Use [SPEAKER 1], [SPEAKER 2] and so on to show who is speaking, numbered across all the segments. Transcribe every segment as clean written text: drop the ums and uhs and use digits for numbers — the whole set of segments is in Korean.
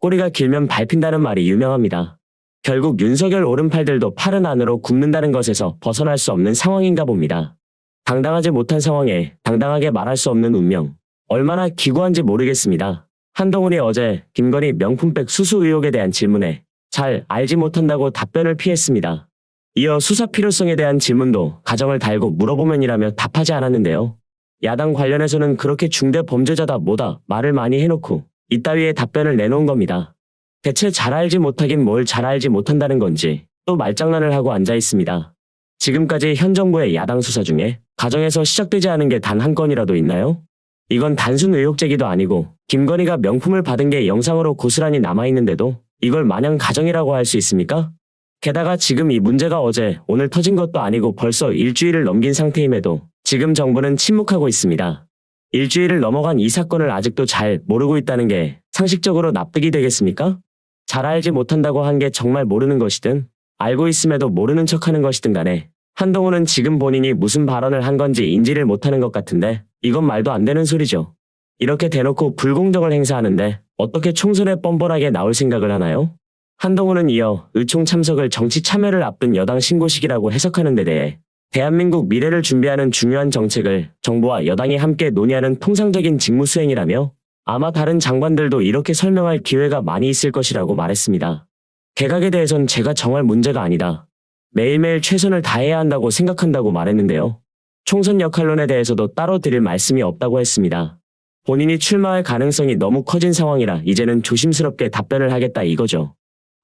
[SPEAKER 1] 꼬리가 길면 밟힌다는 말이 유명합니다. 결국 윤석열 오른팔들도 팔은 안으로 굽는다는 것에서 벗어날 수 없는 상황인가 봅니다. 당당하지 못한 상황에 당당하게 말할 수 없는 운명. 얼마나 기구한지 모르겠습니다. 한동훈이 어제 김건희 명품백 수수 의혹에 대한 질문에 잘 알지 못한다고 답변을 피했습니다. 이어 수사 필요성에 대한 질문도 가정을 달고 물어보면이라며 답하지 않았는데요. 야당 관련해서는 그렇게 중대 범죄자다 뭐다 말을 많이 해놓고 이따위의 답변을 내놓은 겁니다. 대체 잘 알지 못하긴 뭘 잘 알지 못한다는 건지 또 말장난을 하고 앉아 있습니다. 지금까지 현 정부의 야당 수사 중에 가정에서 시작되지 않은 게 단 한 건이라도 있나요? 이건 단순 의혹 제기도 아니고 김건희가 명품을 받은 게 영상으로 고스란히 남아있는데도 이걸 마냥 가정이라고 할 수 있습니까? 게다가 지금 이 문제가 어제 오늘 터진 것도 아니고 벌써 일주일을 넘긴 상태임에도 지금 정부는 침묵하고 있습니다. 일주일을 넘어간 이 사건을 아직도 잘 모르고 있다는 게 상식적으로 납득이 되겠습니까? 잘 알지 못한다고 한 게 정말 모르는 것이든 알고 있음에도 모르는 척하는 것이든 간에 한동훈은 지금 본인이 무슨 발언을 한 건지 인지를 못하는 것 같은데 이건 말도 안 되는 소리죠. 이렇게 대놓고 불공정을 행사하는데 어떻게 총선에 뻔뻔하게 나올 생각을 하나요? 한동훈은 이어 의총 참석을 정치 참여를 앞둔 여당 신고식이라고 해석하는 데 대해 대한민국 미래를 준비하는 중요한 정책을 정부와 여당이 함께 논의하는 통상적인 직무 수행이라며 아마 다른 장관들도 이렇게 설명할 기회가 많이 있을 것이라고 말했습니다. 개각에 대해선 제가 정할 문제가 아니다. 매일매일 최선을 다해야 한다고 생각한다고 말했는데요. 총선 역할론에 대해서도 따로 드릴 말씀이 없다고 했습니다. 본인이 출마할 가능성이 너무 커진 상황이라 이제는 조심스럽게 답변을 하겠다 이거죠.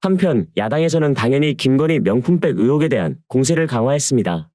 [SPEAKER 1] 한편 야당에서는 당연히 김건희 명품백 의혹에 대한 공세를 강화했습니다.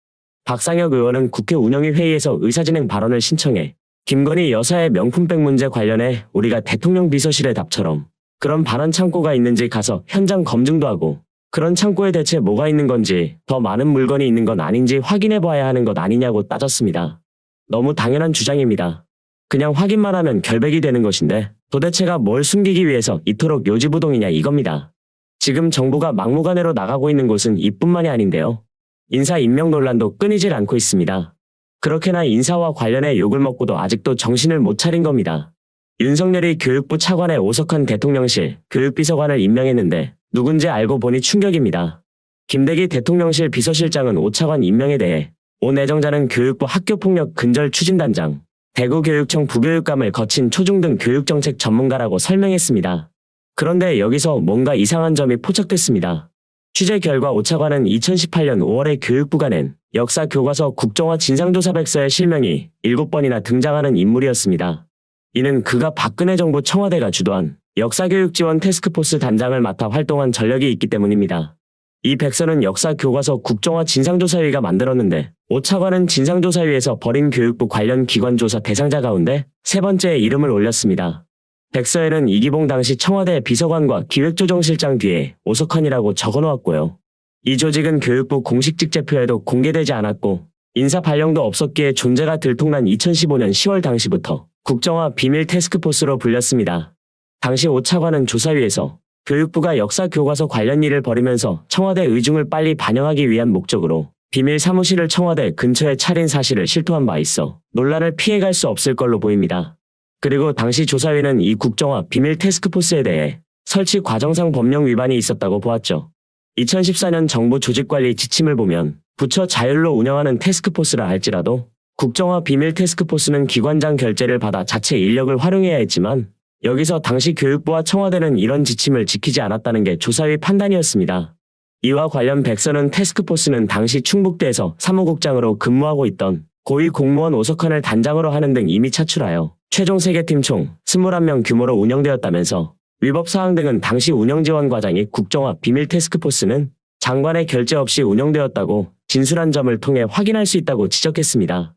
[SPEAKER 1] 박상혁 의원은 국회 운영위 회의에서 의사진행 발언을 신청해 김건희 여사의 명품백 문제 관련해 우리가 대통령 비서실의 답처럼 그런 발언 창고가 있는지 가서 현장 검증도 하고 그런 창고에 대체 뭐가 있는 건지 더 많은 물건이 있는 건 아닌지 확인해봐야 하는 것 아니냐고 따졌습니다. 너무 당연한 주장입니다. 그냥 확인만 하면 결백이 되는 것인데 도대체가 뭘 숨기기 위해서 이토록 요지부동이냐 이겁니다. 지금 정부가 막무가내로 나가고 있는 곳은 이뿐만이 아닌데요. 인사 임명 논란도 끊이질 않고 있습니다. 그렇게나 인사와 관련해 욕을 먹고도 아직도 정신을 못 차린 겁니다. 윤석열이 교육부 차관에 오석환 대통령실 교육비서관을 임명했는데 누군지 알고 보니 충격입니다. 김대기 대통령실 비서실장은 오 차관 임명에 대해 오 내정자는 교육부 학교폭력 근절 추진단장, 대구교육청 부교육감을 거친 초중등 교육정책 전문가라고 설명했습니다. 그런데 여기서 뭔가 이상한 점이 포착됐습니다. 취재 결과 오 차관은 2018년 5월에 교육부가 낸 역사교과서 국정화 진상조사백서의 실명이 7번이나 등장하는 인물이었습니다. 이는 그가 박근혜 정부 청와대가 주도한 역사교육지원 태스크포스 단장을 맡아 활동한 전력이 있기 때문입니다. 이 백서는 역사교과서 국정화 진상조사위가 만들었는데 오 차관은 진상조사위에서 벌인 교육부 관련 기관 조사 대상자 가운데 세 번째에 이름을 올렸습니다. 백서에는 이기봉 당시 청와대 비서관과 기획조정실장 뒤에 오석환이라고 적어놓았고요. 이 조직은 교육부 공식 직제표에도 공개되지 않았고 인사 발령도 없었기에 존재가 들통난 2015년 10월 당시부터 국정화 비밀 태스크포스로 불렸습니다. 당시 오 차관은 조사위에서 교육부가 역사교과서 관련 일을 벌이면서 청와대 의중을 빨리 반영하기 위한 목적으로 비밀 사무실을 청와대 근처에 차린 사실을 실토한 바 있어 논란을 피해갈 수 없을 걸로 보입니다. 그리고 당시 조사위는 이 국정화 비밀 태스크포스에 대해 설치 과정상 법령 위반이 있었다고 보았죠. 2014년 정부 조직관리 지침을 보면 부처 자율로 운영하는 태스크포스라 할지라도 국정화 비밀 태스크포스는 기관장 결재를 받아 자체 인력을 활용해야 했지만 여기서 당시 교육부와 청와대는 이런 지침을 지키지 않았다는 게 조사위 판단이었습니다. 이와 관련 백서는 태스크포스는 당시 충북대에서 사무국장으로 근무하고 있던 고위 공무원 오석환을 단장으로 하는 등 이미 차출하여 최종 세계팀 총 21명 규모로 운영되었다면서 위법사항 등은 당시 운영지원과장이 국정화 비밀 태스크포스는 장관의 결재 없이 운영되었다고 진술한 점을 통해 확인할 수 있다고 지적했습니다.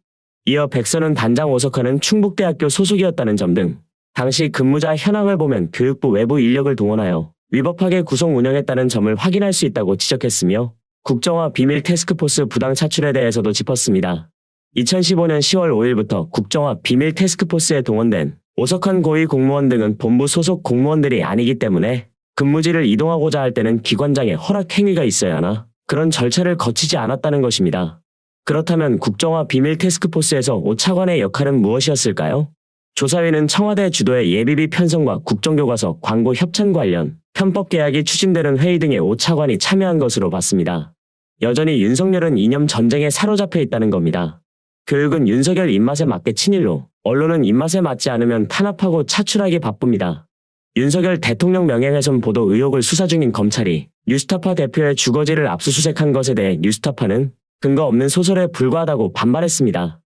[SPEAKER 1] 이어 백서는 단장 오석환은 충북대학교 소속이었다는 점 등 당시 근무자 현황을 보면 교육부 외부 인력을 동원하여 위법하게 구성 운영했다는 점을 확인할 수 있다고 지적했으며 국정화 비밀 태스크포스 부당 차출에 대해서도 짚었습니다. 2015년 10월 5일부터 국정화 비밀 태스크포스에 동원된 오석환 고위 공무원 등은 본부 소속 공무원들이 아니기 때문에 근무지를 이동하고자 할 때는 기관장의 허락 행위가 있어야 하나 그런 절차를 거치지 않았다는 것입니다. 그렇다면 국정화 비밀 태스크포스에서 오 차관의 역할은 무엇이었을까요? 조사위는 청와대 주도의 예비비 편성과 국정교과서 광고 협찬 관련 편법 계약이 추진되는 회의 등에 5차관이 참여한 것으로 봤습니다. 여전히 윤석열은 이념 전쟁에 사로잡혀 있다는 겁니다. 교육은 윤석열 입맛에 맞게 친일로, 언론은 입맛에 맞지 않으면 탄압하고 차출하기 바쁩니다. 윤석열 대통령 명예훼손 보도 의혹을 수사 중인 검찰이 뉴스타파 대표의 주거지를 압수수색한 것에 대해 뉴스타파는 근거 없는 소설에 불과하다고 반발했습니다.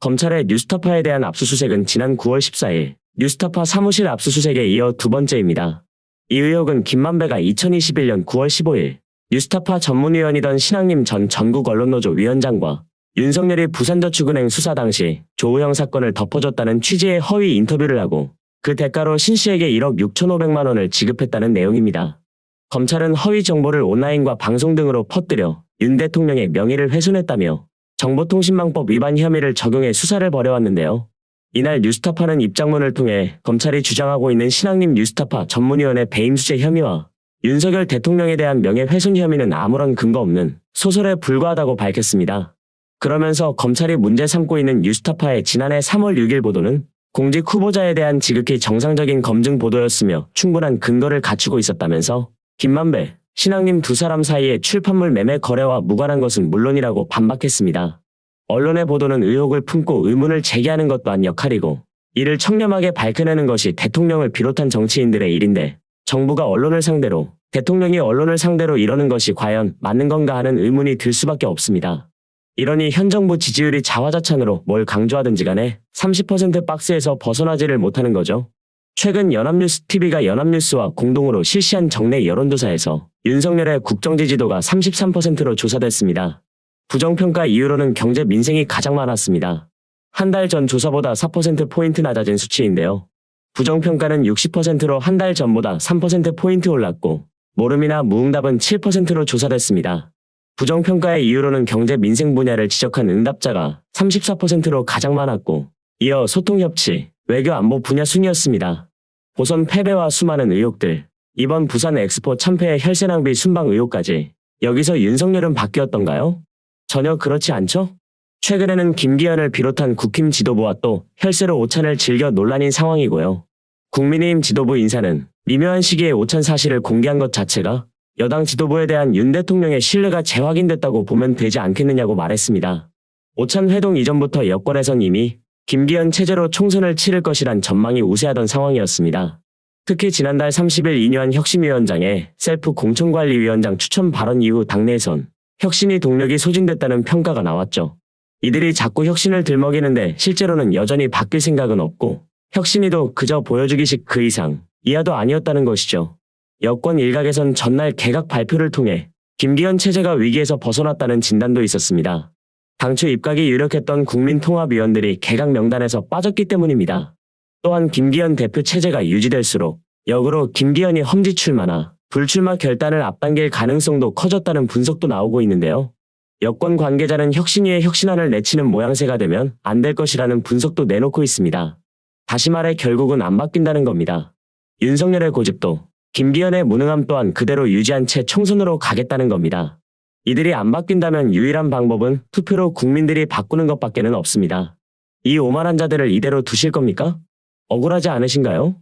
[SPEAKER 1] 검찰의 뉴스타파에 대한 압수수색은 지난 9월 14일 뉴스타파 사무실 압수수색에 이어 두 번째입니다. 이 의혹은 김만배가 2021년 9월 15일 뉴스타파 전문위원이던 신학림 전 전국언론노조 위원장과 윤석열이 부산저축은행 수사 당시 조우영 사건을 덮어줬다는 취지의 허위 인터뷰를 하고 그 대가로 신 씨에게 1억 6,500만 원을 지급했다는 내용입니다. 검찰은 허위 정보를 온라인과 방송 등으로 퍼뜨려 윤 대통령의 명예를 훼손했다며 정보통신망법 위반 혐의를 적용해 수사를 벌여왔는데요. 이날 뉴스타파는 입장문을 통해 검찰이 주장하고 있는 신학림 뉴스타파 전문위원의 배임수재 혐의와 윤석열 대통령에 대한 명예훼손 혐의는 아무런 근거 없는 소설에 불과하다고 밝혔습니다. 그러면서 검찰이 문제 삼고 있는 뉴스타파의 지난해 3월 6일 보도는 공직 후보자에 대한 지극히 정상적인 검증 보도였으며 충분한 근거를 갖추고 있었다면서 김만배, 신학림 두 사람 사이의 출판물 매매 거래와 무관한 것은 물론이라고 반박했습니다. 언론의 보도는 의혹을 품고 의문을 제기하는 것 또한 역할이고 이를 청렴하게 밝혀내는 것이 대통령을 비롯한 정치인들의 일인데 정부가 언론을 상대로, 대통령이 언론을 상대로 이러는 것이 과연 맞는 건가 하는 의문이 들 수밖에 없습니다. 이러니 현 정부 지지율이 자화자찬으로 뭘 강조하든지 간에 30% 박스에서 벗어나지를 못하는 거죠. 최근 연합뉴스TV가 연합뉴스와 공동으로 실시한 정례 여론조사에서 윤석열의 국정지지도가 33%로 조사됐습니다. 부정평가 이유로는 경제 민생이 가장 많았습니다. 한 달 전 조사보다 4%포인트 낮아진 수치인데요. 부정평가는 60%로 한 달 전보다 3%포인트 올랐고 모름이나 무응답은 7%로 조사됐습니다. 부정평가의 이유로는 경제 민생 분야를 지적한 응답자가 34%로 가장 많았고 이어 소통협치, 외교 안보 분야 순이었습니다. 보선 패배와 수많은 의혹들, 이번 부산 엑스포 참패의 혈세 낭비 순방 의혹까지 여기서 윤석열은 바뀌었던가요? 전혀 그렇지 않죠? 최근에는 김기현을 비롯한 국힘 지도부와 또 혈세로 오찬을 즐겨 논란인 상황이고요. 국민의힘 지도부 인사는 미묘한 시기에 오찬 사실을 공개한 것 자체가 여당 지도부에 대한 윤 대통령의 신뢰가 재확인됐다고 보면 되지 않겠느냐고 말했습니다. 오찬 회동 이전부터 여권에선 이미 김기현 체제로 총선을 치를 것이란 전망이 우세하던 상황이었습니다. 특히 지난달 30일 이뇨한 혁신위원장의 셀프 공천관리위원장 추천 발언 이후 당내에선 혁신위 동력이 소진됐다는 평가가 나왔죠. 이들이 자꾸 혁신을 들먹이는데 실제로는 여전히 바뀔 생각은 없고 혁신위도 그저 보여주기식 그 이상 이하도 아니었다는 것이죠. 여권 일각에선 전날 개각 발표를 통해 김기현 체제가 위기에서 벗어났다는 진단도 있었습니다. 당초 입각이 유력했던 국민통합위원들이 개각 명단에서 빠졌기 때문입니다. 또한 김기현 대표 체제가 유지될수록 역으로 김기현이 험지 출마나 불출마 결단을 앞당길 가능성도 커졌다는 분석도 나오고 있는데요. 여권 관계자는 혁신위의 혁신안을 내치는 모양새가 되면 안 될 것이라는 분석도 내놓고 있습니다. 다시 말해 결국은 안 바뀐다는 겁니다. 윤석열의 고집도 김기현의 무능함 또한 그대로 유지한 채 총선으로 가겠다는 겁니다. 이들이 안 바뀐다면 유일한 방법은 투표로 국민들이 바꾸는 것밖에는 없습니다. 이 오만한 자들을 이대로 두실 겁니까? 억울하지 않으신가요?